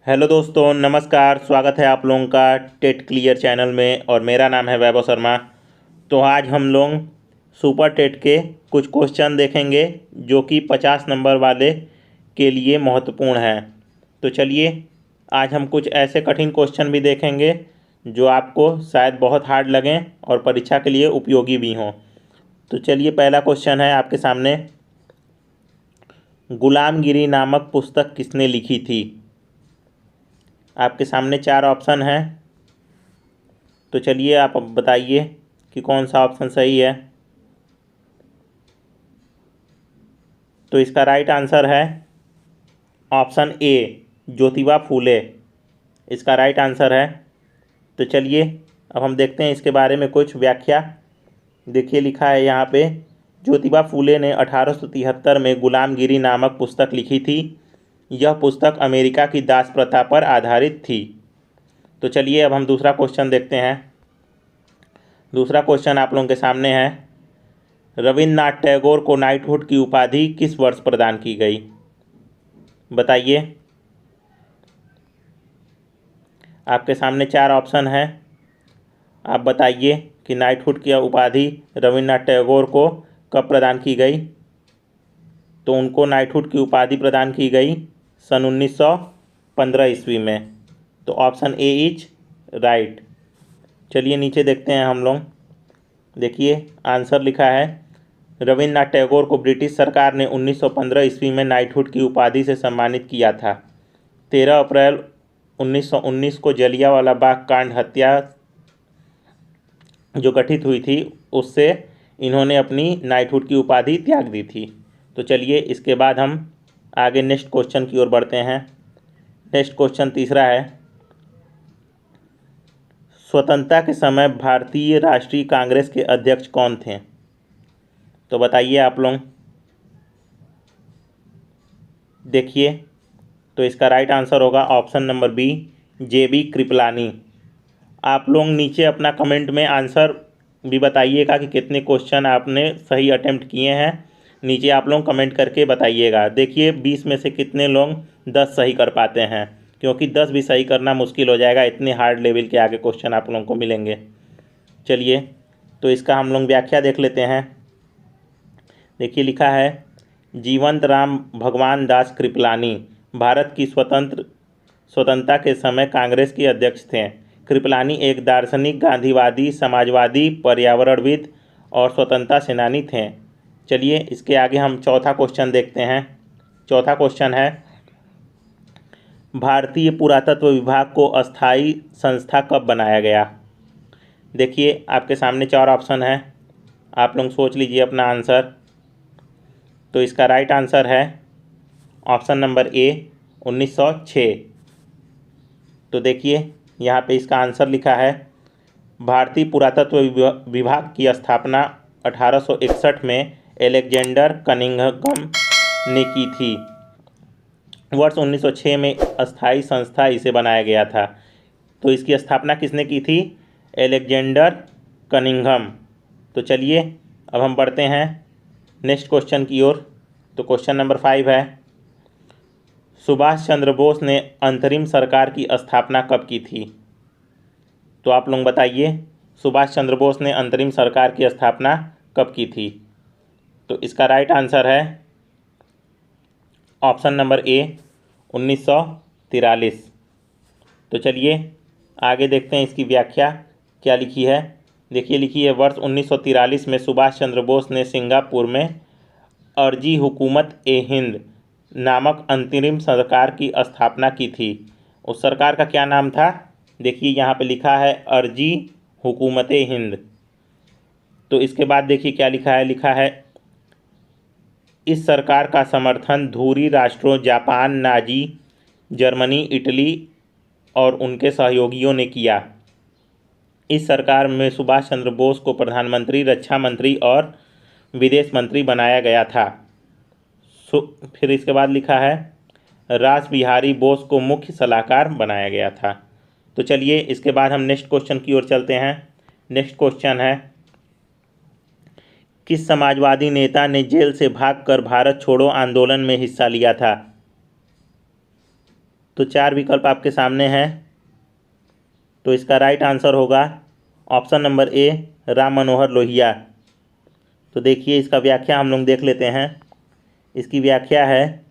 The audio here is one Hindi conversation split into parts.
हेलो दोस्तों, नमस्कार। स्वागत है आप लोगों का टेट क्लियर चैनल में और मेरा नाम है वैभव शर्मा। तो आज हम लोग सुपर टेट के कुछ क्वेश्चन देखेंगे जो कि 50 नंबर वाले के लिए महत्वपूर्ण हैं। तो चलिए, आज हम कुछ ऐसे कठिन क्वेश्चन भी देखेंगे जो आपको शायद बहुत हार्ड लगें और परीक्षा के लिए उपयोगी भी हों। तो चलिए, पहला क्वेश्चन है आपके सामने। गुलामगिरी नामक पुस्तक किसने लिखी थी? आपके सामने 4 ऑप्शन हैं। तो चलिए, आप अब बताइए कि कौन सा ऑप्शन सही है। तो इसका राइट आंसर है ऑप्शन ए, ज्योतिबा फूले। इसका राइट आंसर है। तो चलिए, अब हम देखते हैं इसके बारे में कुछ व्याख्या। देखिए, लिखा है यहाँ पे, ज्योतिबा फूले ने 1873 में गुलामगिरी नामक पुस्तक लिखी थी। यह पुस्तक अमेरिका की दास प्रथा पर आधारित थी। तो चलिए, अब हम दूसरा क्वेश्चन देखते हैं। दूसरा क्वेश्चन आप लोगों के सामने है। रविन्द्रनाथ टैगोर को नाइटहुड की उपाधि किस वर्ष प्रदान की गई? बताइए। आपके सामने 4 ऑप्शन है। आप बताइए कि नाइटहुड की उपाधि रविन्द्रनाथ टैगोर को कब प्रदान की गई? तो उनको नाइटहुड की उपाधि प्रदान की गई सन 1915 ईस्वी में। तो ऑप्शन ए इज राइट। चलिए, नीचे देखते हैं हम लोग। देखिए, आंसर लिखा है, रविन्द्रनाथ टैगोर को ब्रिटिश सरकार ने 1915 ईस्वी में नाइटहुड की उपाधि से सम्मानित किया था। 13 अप्रैल 1919 को जलियांवाला बाग कांड हत्या जो गठित हुई थी, उससे इन्होंने अपनी नाइटहुड की उपाधि त्याग दी थी। तो चलिए, इसके बाद हम आगे नेक्स्ट क्वेश्चन की ओर बढ़ते हैं। नेक्स्ट क्वेश्चन तीसरा है। स्वतंत्रता के समय भारतीय राष्ट्रीय कांग्रेस के अध्यक्ष कौन थे? तो बताइए आप लोग। देखिए, तो इसका राइट आंसर होगा option number B, JB Kripalani. आप लोग नीचे अपना कमेंट में आंसर भी बताइएगा कि कितने क्वेश्चन आपने सही अटेम्प्ट किए हैं। नीचे आप लोग कमेंट करके बताइएगा। देखिए, 20 में से कितने लोग 10 सही कर पाते हैं, क्योंकि 10 भी सही करना मुश्किल हो जाएगा। इतने हार्ड लेवल के आगे क्वेश्चन आप लोगों को मिलेंगे। चलिए, तो इसका हम लोग व्याख्या देख लेते हैं। देखिए, लिखा है, जीवंत राम भगवान दास कृपलानी भारत की स्वतंत्रता के समय कांग्रेस के अध्यक्ष थे। कृपलानी एक दार्शनिक, गांधीवादी, समाजवादी, पर्यावरणविद और स्वतंत्रता सेनानी थे। चलिए, इसके आगे हम चौथा क्वेश्चन देखते हैं। चौथा क्वेश्चन है, भारतीय पुरातत्व विभाग को अस्थायी संस्था कब बनाया गया? देखिए, आपके सामने 4 ऑप्शन है। आप लोग सोच लीजिए अपना आंसर। तो इसका राइट आंसर है ऑप्शन नंबर ए, 1906। तो देखिए, यहाँ पे इसका आंसर लिखा है, भारतीय पुरातत्व विभाग की स्थापना 1861 में एलेक्जेंडर कनिंघम ने की थी। वर्ष 1906 में अस्थायी संस्था इसे बनाया गया था। तो इसकी स्थापना किसने की थी? Alexander Cunningham. तो चलिए, अब हम बढ़ते हैं नेक्स्ट क्वेश्चन की ओर। तो क्वेश्चन नंबर 5 है, सुभाष चंद्र बोस ने अंतरिम सरकार की स्थापना कब की थी? तो आप लोग बताइए, सुभाष चंद्र बोस ने अंतरिम सरकार की स्थापना कब की थी? तो इसका राइट आंसर है ऑप्शन नंबर ए, 1943। तो चलिए, आगे देखते हैं इसकी व्याख्या क्या लिखी है। देखिए, लिखी है, वर्ष 1943 में सुभाष चंद्र बोस ने सिंगापुर में अर्जी हुकूमत ए हिंद नामक अंतरिम सरकार की स्थापना की थी। उस सरकार का क्या नाम था? देखिए, यहाँ पे लिखा है अर्जी हुकूमत ए हिंद। तो इसके बाद देखिए क्या लिखा है। लिखा है, इस सरकार का समर्थन धुरी राष्ट्रों जापान, नाजी जर्मनी, इटली और उनके सहयोगियों ने किया। इस सरकार में सुभाष चंद्र बोस को प्रधानमंत्री, रक्षा मंत्री और विदेश मंत्री बनाया गया था। फिर इसके बाद लिखा है, रास बिहारी बोस को मुख्य सलाहकार बनाया गया था। तो चलिए, इसके बाद हम नेक्स्ट क्वेश्चन की ओर चलते हैं। नेक्स्ट क्वेश्चन है, किस समाजवादी नेता ने जेल से भागकर भारत छोड़ो आंदोलन में हिस्सा लिया था? तो 4 विकल्प आपके सामने हैं। तो इसका राइट आंसर होगा ऑप्शन नंबर ए, राम मनोहर लोहिया। तो देखिए इसका व्याख्या हम लोग देख लेते हैं। इसकी व्याख्या है,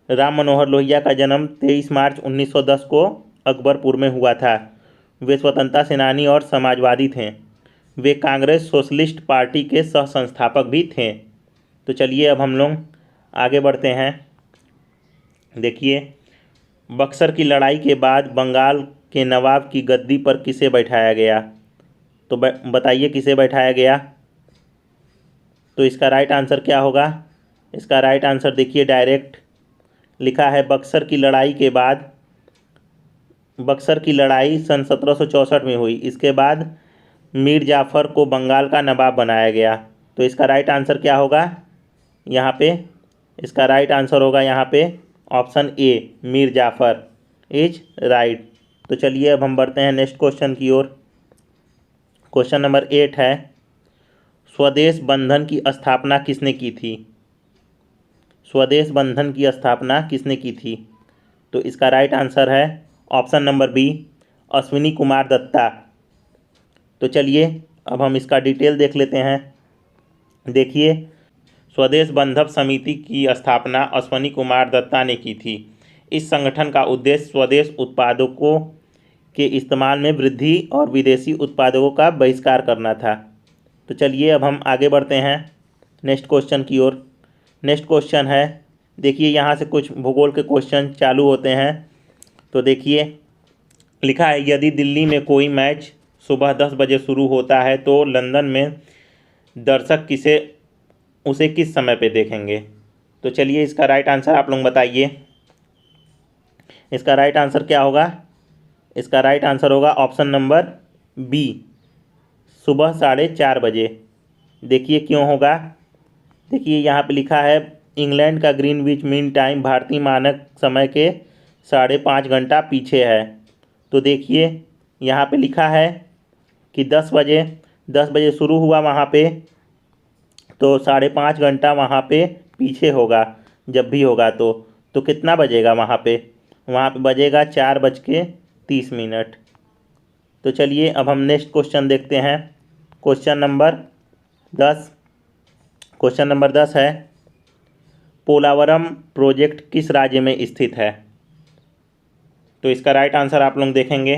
राम मनोहर लोहिया का जन्म 23 मार्च 1910 को अकबरपुर में हुआ था। वे स्वतंत्रता सेनानी और समाजवादी थे। वे कांग्रेस सोशलिस्ट पार्टी के सह संस्थापक भी थे। तो चलिए अब हम लोग आगे बढ़ते हैं। देखिए, बक्सर की लड़ाई के बाद बंगाल के नवाब की गद्दी पर किसे बैठाया गया? तो बताइए किसे बैठाया गया? तो इसका राइट आंसर क्या होगा? इसका राइट आंसर देखिए डायरेक्ट लिखा है, बक्सर की लड़ाई के बाद, बक्सर की लड़ाई सन 1764 में हुई। इसके बाद मीर जाफ़र को बंगाल का नवाब बनाया गया। तो इसका राइट आंसर क्या होगा यहाँ पे? इसका राइट आंसर होगा यहाँ पे option A, Mir Jafar is right. तो चलिए अब हम बढ़ते हैं नेक्स्ट क्वेश्चन की ओर। क्वेश्चन नंबर 8 है, स्वदेश बंधन की स्थापना किसने की थी? स्वदेश बंधन की स्थापना किसने की थी? तो इसका राइट आंसर है option number B, Ashwini Kumar Dutta. तो चलिए अब हम इसका डिटेल देख लेते हैं। देखिए, स्वदेश बंधन समिति की स्थापना अश्विनी कुमार दत्ता ने की थी। इस संगठन का उद्देश्य स्वदेश उत्पादकों के इस्तेमाल में वृद्धि और विदेशी उत्पादकों का बहिष्कार करना था। तो चलिए अब हम आगे बढ़ते हैं नेक्स्ट क्वेश्चन की ओर। नेक्स्ट क्वेश्चन है, देखिए यहाँ से कुछ भूगोल के क्वेश्चन चालू होते हैं। तो देखिए लिखा है, यदि दिल्ली में कोई मैच सुबह 10 बजे शुरू होता है तो लंदन में दर्शक उसे किस समय पे देखेंगे? तो चलिए इसका राइट आंसर आप लोग बताइए। इसका राइट आंसर क्या होगा? इसका राइट आंसर होगा ऑप्शन नंबर बी, सुबह 4:30 बजे। देखिए क्यों होगा? देखिए यहाँ पे लिखा है, इंग्लैंड का ग्रीनविच मीन टाइम भारतीय मानक समय के 5.5 घंटा पीछे है। तो देखिए यहाँ पे लिखा है कि 10 बजे शुरू हुआ वहाँ पे, तो 5.5 घंटा वहाँ पे पीछे होगा जब भी होगा। तो कितना बजेगा वहाँ पे? वहाँ पे बजेगा 4:30। तो चलिए अब हम नेक्स्ट क्वेश्चन देखते हैं। क्वेश्चन नंबर 10 है, पोलावरम प्रोजेक्ट किस राज्य में स्थित है? तो इसका राइट आंसर आप लोग देखेंगे।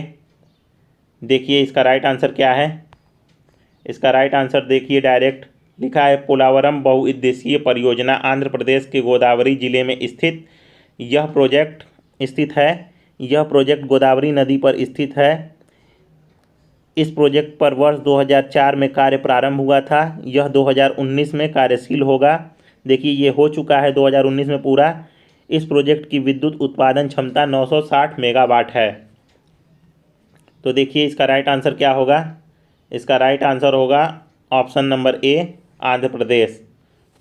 देखिए इसका राइट आंसर क्या है? इसका राइट आंसर देखिए डायरेक्ट लिखा है, पोलावरम बहुउद्देशीय परियोजना आंध्र प्रदेश के गोदावरी जिले में स्थित यह प्रोजेक्ट गोदावरी नदी पर स्थित है। इस प्रोजेक्ट पर वर्ष 2004 में कार्य प्रारंभ हुआ था। यह 2019 में कार्यशील होगा। देखिए ये हो चुका है 2019 में पूरा। इस प्रोजेक्ट की विद्युत उत्पादन क्षमता 960 मेगावाट है। तो देखिए इसका राइट आंसर क्या होगा? इसका राइट आंसर होगा ऑप्शन नंबर ए, आंध्र प्रदेश।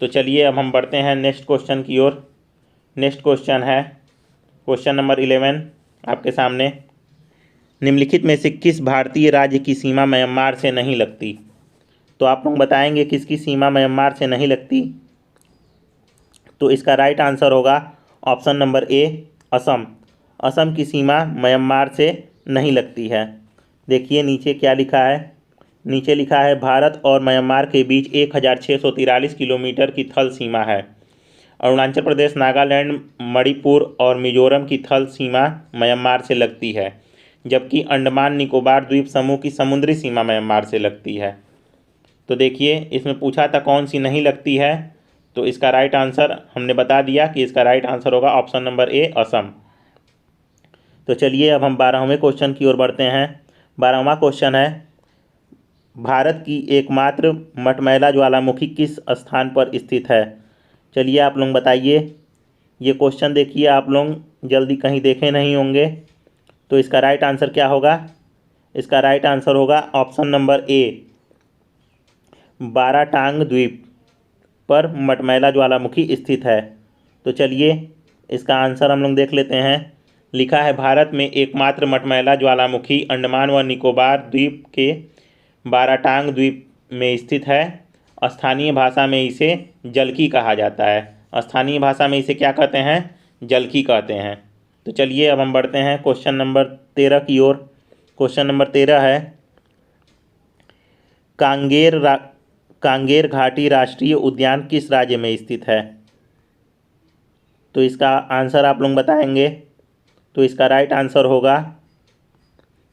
तो चलिए अब हम बढ़ते हैं नेक्स्ट क्वेश्चन की ओर। नेक्स्ट क्वेश्चन है क्वेश्चन नंबर 11 आपके सामने, निम्नलिखित में से किस भारतीय राज्य की सीमा म्यांमार से नहीं लगती? तो आप लोग बताएंगे किसकी सीमा म्यांमार से नहीं लगती? तो इसका राइट आंसर होगा ऑप्शन नंबर ए, असम। असम की सीमा म्यांमार से नहीं लगती है। देखिए नीचे क्या लिखा है? नीचे लिखा है, भारत और म्यांमार के बीच 1643 किलोमीटर की थल सीमा है। अरुणाचल प्रदेश, नागालैंड, मणिपुर और मिजोरम की थल सीमा म्यांमार से लगती है, जबकि अंडमान निकोबार द्वीप समूह की समुद्री सीमा म्यांमार से लगती है। तो देखिए इसमें पूछा था कौन सी नहीं लगती है, तो इसका राइट आंसर हमने बता दिया कि इसका राइट आंसर होगा ऑप्शन नंबर ए, असम। तो चलिए अब हम 12वें क्वेश्चन की ओर बढ़ते हैं। 12वां क्वेश्चन है, भारत की एकमात्र मटमैला ज्वालामुखी किस स्थान पर स्थित है? चलिए आप लोग बताइए। ये क्वेश्चन देखिए आप लोग जल्दी कहीं देखे नहीं होंगे। तो इसका राइट आंसर क्या होगा? इसका राइट आंसर होगा ऑप्शन नंबर ए, बाराटांग द्वीप पर मटमैला ज्वालामुखी स्थित है। तो चलिए इसका आंसर हम लोग देख लेते हैं। लिखा है, भारत में एकमात्र मटमैला ज्वालामुखी अंडमान व निकोबार द्वीप के बाराटांग द्वीप में स्थित है। स्थानीय भाषा में इसे जलकी कहा जाता है। स्थानीय भाषा में इसे क्या कहते हैं? जलकी कहते हैं। तो चलिए अब हम बढ़ते हैं क्वेश्चन नंबर 13 की ओर। क्वेश्चन नंबर 13 है, कांगेर घाटी राष्ट्रीय उद्यान किस राज्य में स्थित है? तो इसका आंसर आप लोग बताएंगे। तो इसका राइट आंसर होगा,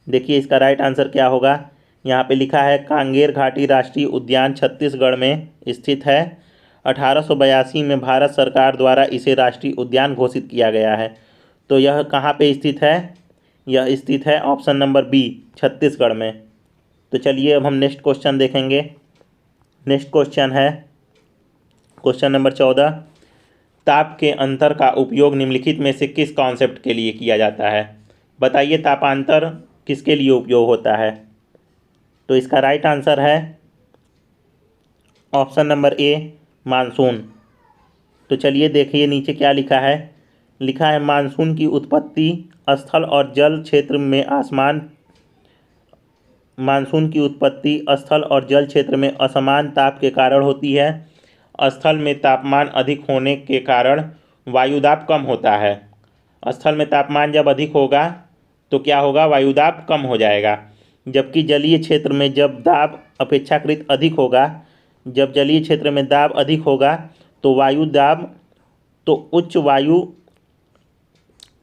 देखिए इसका राइट आंसर क्या होगा, यहाँ पे लिखा है कांगेर घाटी राष्ट्रीय उद्यान छत्तीसगढ़ में स्थित है। 1882 में भारत सरकार द्वारा इसे राष्ट्रीय उद्यान घोषित किया गया है। तो यह कहाँ पे स्थित है? यह स्थित है ऑप्शन नंबर बी, छत्तीसगढ़ में। तो चलिए अब हम नेक्स्ट क्वेश्चन देखेंगे। नेक्स्ट क्वेश्चन है क्वेश्चन नंबर 14, ताप के अंतर का उपयोग निम्नलिखित में से किस कॉन्सेप्ट के लिए किया जाता है? बताइए तापांतर किसके लिए उपयोग होता है? तो इसका राइट आंसर है ऑप्शन नंबर ए, मानसून। तो चलिए देखिए नीचे क्या लिखा है। लिखा है मानसून की उत्पत्ति स्थल और जल क्षेत्र में मानसून की उत्पत्ति स्थल और जल क्षेत्र में असमान ताप के कारण होती है। स्थल में तापमान अधिक होने के कारण वायुदाब कम होता है। स्थल में तापमान जब अधिक होगा तो क्या होगा? वायुदाब कम हो जाएगा। जबकि जलीय क्षेत्र में जब दाब अपेक्षाकृत अधिक होगा, जब जलीय क्षेत्र में दाब अधिक होगा तो उच्च वायु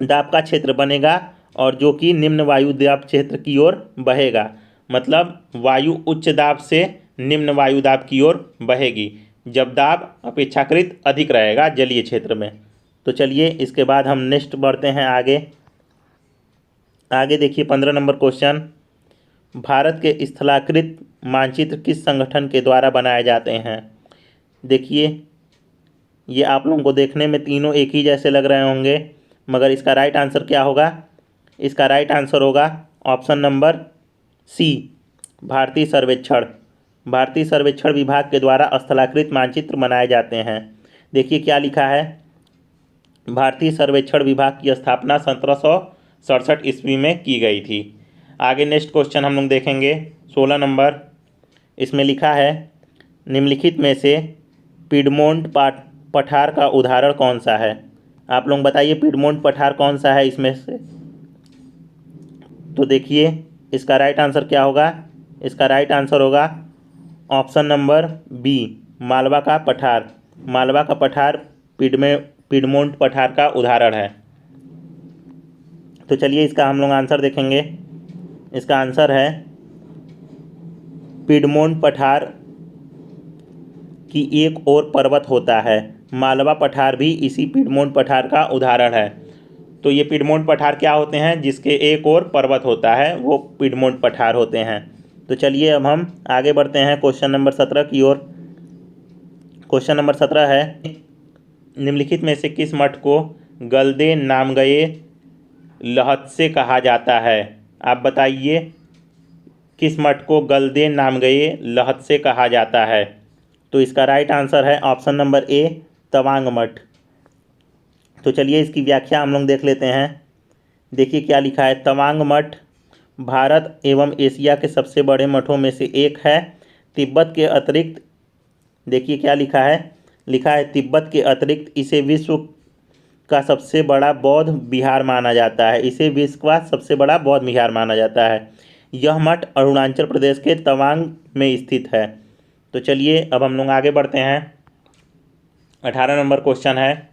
दाब का क्षेत्र बनेगा और जो कि निम्न वायु दाब क्षेत्र की ओर बहेगा। मतलब वायु उच्च दाब से निम्न वायु दाब की ओर बहेगी जब दाब अपेक्षाकृत अधिक रहेगा जलीय क्षेत्र में। तो चलिए इसके बाद हम नेक्स्ट बढ़ते हैं आगे देखिए 15 नंबर क्वेश्चन, भारत के स्थलाकृत मानचित्र किस संगठन के द्वारा बनाए जाते हैं? देखिए ये आप लोगों को देखने में तीनों एक ही जैसे लग रहे होंगे, मगर इसका राइट आंसर क्या होगा? इसका राइट आंसर होगा ऑप्शन नंबर सी, भारतीय सर्वेक्षण। भारतीय सर्वेक्षण विभाग के द्वारा स्थलाकृत मानचित्र बनाए जाते हैं। देखिए क्या लिखा है, भारतीय सर्वेक्षण विभाग की स्थापना 1767 ईस्वी में की गई थी। आगे नेक्स्ट क्वेश्चन हम लोग देखेंगे 16 नंबर। इसमें लिखा है निम्नलिखित में से पिडमोंट पठार का उदाहरण कौन सा है? आप लोग बताइए पिडमोंट पठार कौन सा है इसमें से? तो देखिए इसका राइट आंसर क्या होगा? इसका राइट आंसर होगा ऑप्शन नंबर बी, मालवा का पठार। मालवा का पठार पिडमोंट पठार का उदाहरण है। तो चलिए इसका हम लोग आंसर देखेंगे। इसका आंसर है पिडमोंट पठार की एक और पर्वत होता है। मालवा पठार भी इसी पिडमोंट पठार का उदाहरण है। तो ये पिडमोंट पठार क्या होते हैं? जिसके एक और पर्वत होता है वो पिडमोंट पठार होते हैं। तो चलिए अब हम आगे बढ़ते हैं क्वेश्चन नंबर 17 की ओर। क्वेश्चन नंबर 17 है, निम्नलिखित में से किस मठ को गलदे नामगये लहत्से कहा जाता है? आप बताइए किस मठ को गलदे नामगये लहत्से कहा जाता है? तो इसका राइट आंसर है ऑप्शन नंबर ए, तवांग मठ। तो चलिए इसकी व्याख्या हम लोग देख लेते हैं। देखिए क्या लिखा है, तवांग मठ भारत एवं एशिया के सबसे बड़े मठों में से एक है। तिब्बत के अतिरिक्त, देखिए क्या लिखा है तिब्बत के अतिरिक्त इसे विश्व का सबसे बड़ा बौद्ध विहार माना जाता है। इसे विश्व का सबसे बड़ा बौद्ध विहार माना जाता है। यह मठ अरुणाचल प्रदेश के तवांग में स्थित है। तो चलिए अब हम लोग आगे बढ़ते हैं। 18 नंबर क्वेश्चन है,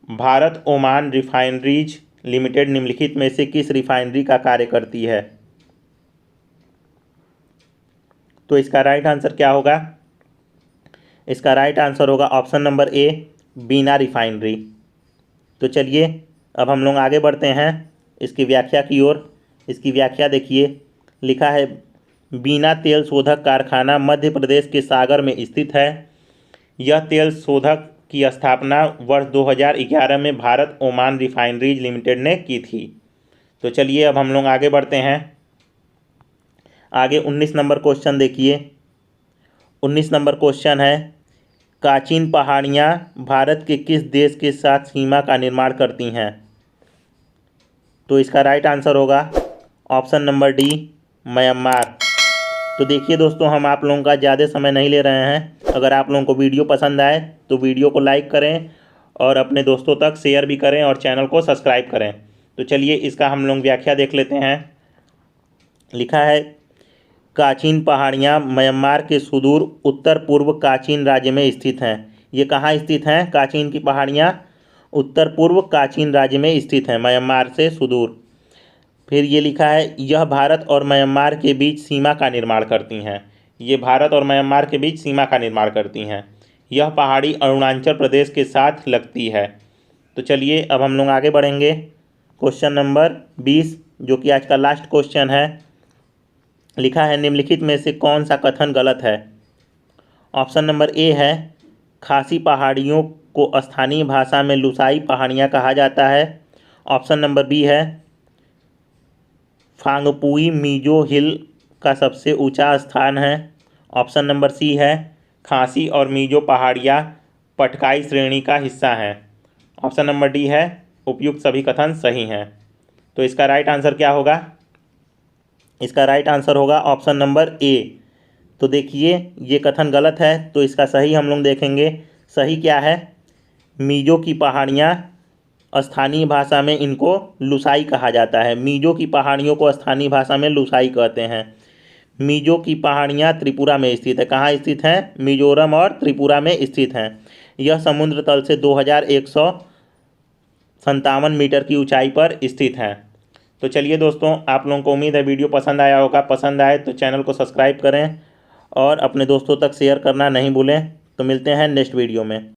भारत ओमान रिफाइनरीज लिमिटेड निम्नलिखित में से किस रिफाइनरी का कार्य करती है? तो इसका राइट आंसर क्या होगा? इसका राइट आंसर होगा option number A, Bina refinery. तो चलिए अब हम लोग आगे बढ़ते हैं इसकी व्याख्या की ओर। इसकी व्याख्या देखिए, लिखा है बीना तेल शोधक कारखाना मध्य प्रदेश के सागर में स्थित है। यह तेल शोधक की स्थापना वर्ष 2011 में भारत ओमान रिफाइनरीज लिमिटेड ने की थी। तो चलिए अब हम लोग आगे बढ़ते हैं। आगे 19 नंबर क्वेश्चन देखिए। 19 नंबर क्वेश्चन है, काचिन पहाड़ियाँ भारत के किस देश के साथ सीमा का निर्माण करती हैं? तो इसका राइट आंसर होगा ऑप्शन नंबर डी, म्यांमार। तो देखिए दोस्तों, हम आप लोगों का ज़्यादा समय नहीं ले रहे हैं। अगर आप लोगों को वीडियो पसंद आए तो वीडियो को लाइक करें और अपने दोस्तों तक शेयर भी करें और चैनल को सब्सक्राइब करें। तो चलिए इसका हम लोग व्याख्या देख लेते हैं। लिखा है, काचिन पहाड़ियाँ म्यांमार के सुदूर उत्तर पूर्व काचिन राज्य में स्थित हैं। ये कहाँ स्थित हैं? काचिन की पहाड़ियाँ उत्तर पूर्व काचिन राज्य में स्थित हैं, म्यांमार से सुदूर। फिर ये लिखा है, यह भारत और म्यांमार के बीच सीमा का निर्माण करती हैं। ये भारत और म्यांमार के बीच सीमा का निर्माण करती हैं। यह पहाड़ी अरुणाचल प्रदेश के साथ लगती है। तो चलिए अब हम लोग आगे बढ़ेंगे। क्वेश्चन नंबर 20 जो कि आज का लास्ट क्वेश्चन है। लिखा है, निम्नलिखित में से कौन सा कथन गलत है? ऑप्शन नंबर ए है, खासी पहाड़ियों को स्थानीय भाषा में लुसाई पहाड़ियाँ कहा जाता है। ऑप्शन नंबर बी है, फांगपुई मिजो हिल का सबसे ऊंचा स्थान है। ऑप्शन नंबर सी है, खासी और मिजो पहाड़ियाँ पटकाई श्रेणी का हिस्सा हैं। ऑप्शन नंबर डी है, उपयुक्त सभी कथन सही हैं। तो इसका राइट आंसर क्या होगा? इसका राइट आंसर होगा ऑप्शन नंबर ए। तो देखिए ये कथन गलत है, तो इसका सही हम लोग देखेंगे। सही क्या है? मिजो की पहाड़ियाँ स्थानीय भाषा में इनको लुसाई कहा जाता है। मिजो की पहाड़ियों को स्थानीय भाषा में लुसाई कहते हैं। मिजो की पहाड़ियाँ त्रिपुरा में स्थित है। कहाँ स्थित हैं? मिजोरम और त्रिपुरा में स्थित हैं। यह समुद्र तल से 2157 मीटर की ऊंचाई पर स्थित हैं। तो चलिए दोस्तों, आप लोगों को उम्मीद है वीडियो पसंद आया होगा। पसंद आए तो चैनल को सब्सक्राइब करें और अपने दोस्तों तक शेयर करना नहीं भूलें। तो मिलते हैं नेक्स्ट वीडियो में।